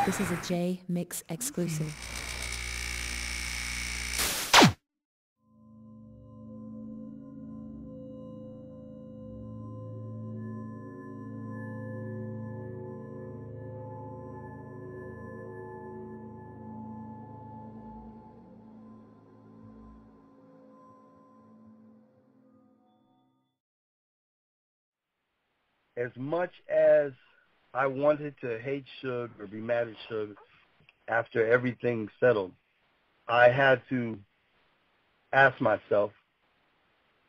This is a Jmix exclusive. As much as I wanted to hate Suge or be mad at Suge after everything settled, I had to ask myself,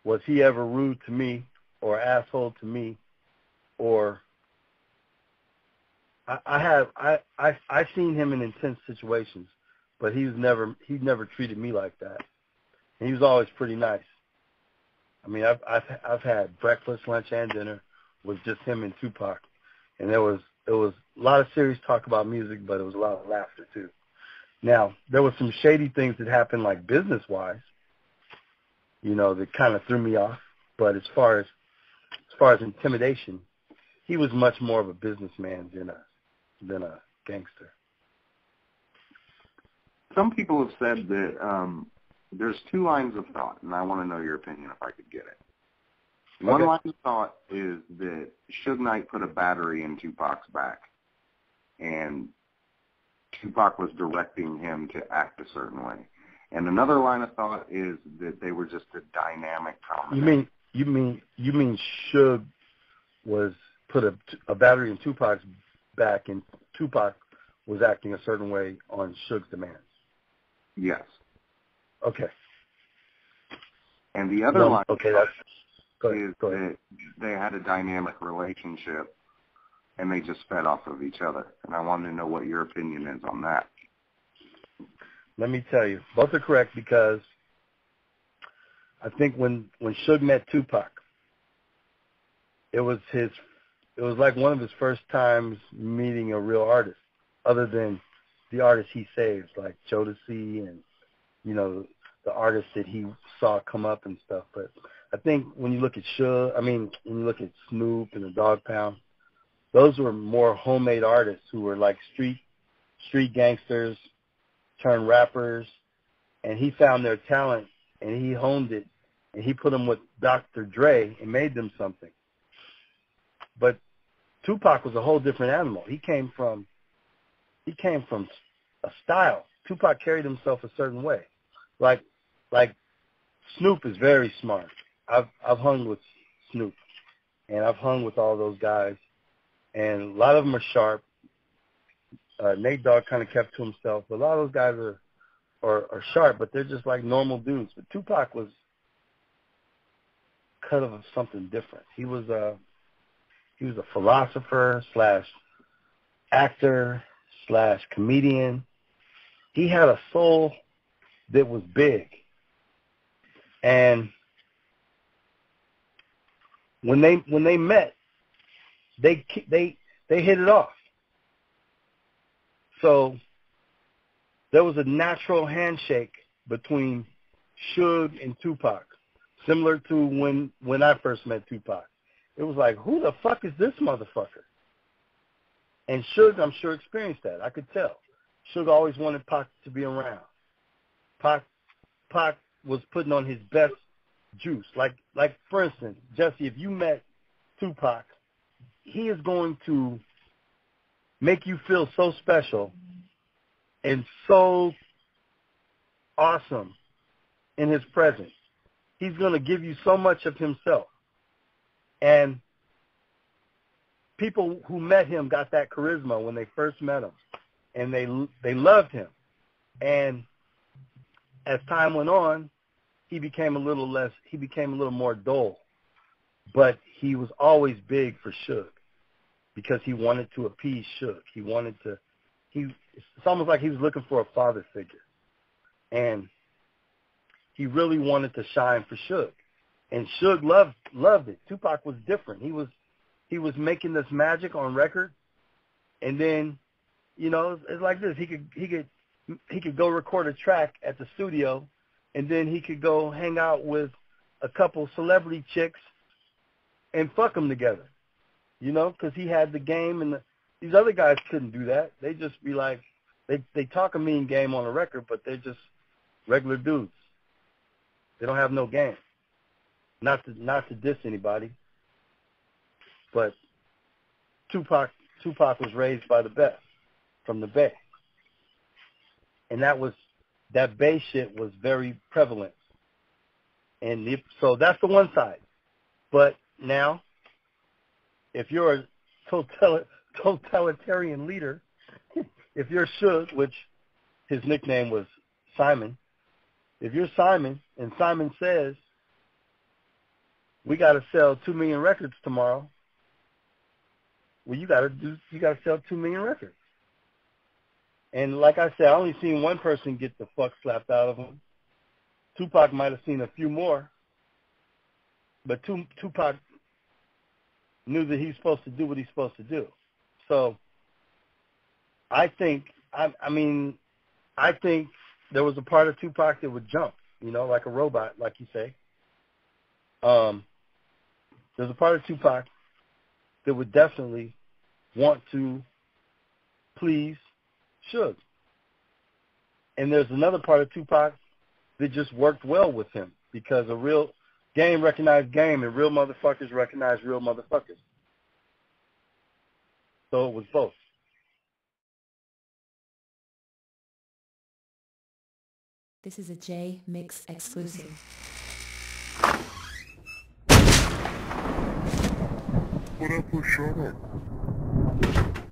was he ever rude to me or asshole to me? Or I seen him in intense situations, but he never treated me like that. And he was always pretty nice. I mean, I've had breakfast, lunch, and dinner with just him and 2Pac, and it was a lot of serious talk about music, but it was a lot of laughter too. Now, there was some shady things that happened, like business-wise, that kind of threw me off. But as far as intimidation, he was much more of a businessman than a gangster. Some people have said that there's two lines of thought, and I want to know your opinion if I could get it. One line of thought is that Suge Knight put a battery in 2Pac's back, and 2Pac was directing him to act a certain way. And another line of thought is that they were just a dynamic combination. You mean Suge was put a battery in 2Pac's back, and 2Pac was acting a certain way on Suge's demands? Yes. Okay. And the other line is that they had a dynamic relationship, and they just fed off of each other. And I wanted to know what your opinion is on that. Let me tell you, both are correct, because I think when Suge met 2Pac, it was like one of his first times meeting a real artist, other than the artists he saves, like Jodeci and the artists that he saw come up and stuff. But I think when you look at when you look at Snoop and the Dog Pound, those were more homemade artists who were like street gangsters turned rappers, and he found their talent and he honed it, and he put them with Dr. Dre and made them something. But 2Pac was a whole different animal. He came from a style. 2Pac carried himself a certain way. Like Snoop is very smart. I've hung with Snoop, and I've hung with all those guys, and a lot of them are sharp. Nate Dogg kind of kept to himself, but a lot of those guys are sharp, but they're just like normal dudes. But 2Pac was kind of something different. He was a philosopher / actor / comedian. He had a soul that was big. And when they met, they hit it off. So there was a natural handshake between Suge and 2Pac, similar to when I first met 2Pac. It was like, who the fuck is this motherfucker? And Suge, I'm sure, experienced that. I could tell. Suge always wanted Pac to be around. Pac was putting on his best juice. Like for instance, Jesse, if you met 2Pac, he is going to make you feel so special and so awesome in his presence. He's going to give you so much of himself. And people who met him got that charisma when they first met him, and they loved him. And as time went on, he became a little more dull. But he was always big for Suge, because he wanted to appease Suge. It's almost like he was looking for a father figure. And he really wanted to shine for Suge. And Suge loved it. 2Pac was different. He was making this magic on record, and then, it's like this. He could go record a track at the studio, and then he could go hang out with a couple celebrity chicks and fuck them together, because he had the game and These other guys couldn't do that. They just be like, they talk a mean game on the record, but they're just regular dudes. They don't have no game. Not to diss anybody, but Tupac was raised by the best from the Bay, and that Bay shit was very prevalent, and so that's the one side. But now, if you're a totalitarian leader, if you're Suge, which his nickname was Simon, if you're Simon and Simon says, we got to sell 2 million records tomorrow, well, you got to sell 2 million records. And like I said, I only seen one person get the fuck slapped out of him. Tupac might have seen a few more, but Tupac knew that he's supposed to do what he's supposed to do. So I think there was a part of Tupac that would jump, like a robot, like you say. There's a part of Tupac that would definitely want to please Suge. And there's another part of Tupac that just worked well with him because a real game recognized game and real motherfuckers recognize real motherfuckers. So it was both. This is a Jmix exclusive. What up, shut up?